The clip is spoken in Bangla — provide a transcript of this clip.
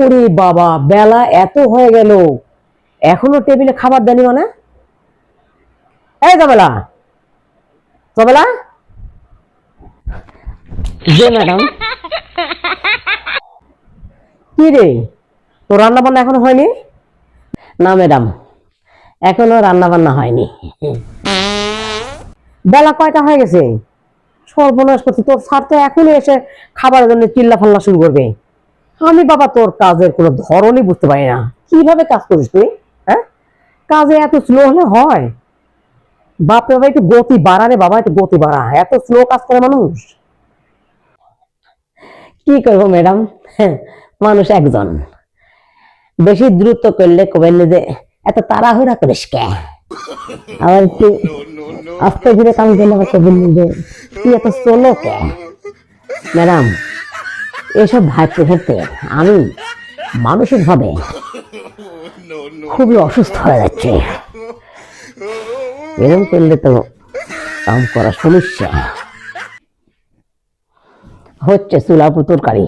ওরে বাবা, বেলা এত হয়ে গেল, এখনো টেবিলে খাবার দেনি মানে? এই জবেলা, জবেলা, যে ম্যাডাম। কি রে, তোর রান্না বান্না এখনো হয়নি? না ম্যাডাম, এখনো রান্না বান্না হয়নি। বেলা কয়টা হয়ে গেছে? সর্বনাশ করছি, তোর স্যার তো এখনই এসে খাবারের জন্য চিল্লা ফাল্লা শুরু করবে। আমি বাবা তোর কাজের কোনো ধরনই বুঝতে পারি না, কিভাবে কাজ করিস তুই? হ্যাঁ, কাজে এত স্লো হলে হয়? বাপরে বাবা, একটু গতি বাড়া রে বাবা, একটু গতি বাড়া, এত স্লো কাজ করে মানুষ। কি করবো ম্যাডাম, মানুষ একজন। বেশি দ্রুত করলে কবেন যে এত তাড়াহুড়া করিস কে, আবার একটু আস্তে ধীরে কাম করলে আবার কবেন যে তুই এত স্লো কে। ম্যাডাম, এসব ভাবতে ভাবতে আমি মানসিক ভাবে খুবই অসুস্থ হয়ে যাচ্ছে। এরকম করলে তো কাম করা সমস্যা হচ্ছে। চুলা তরকারি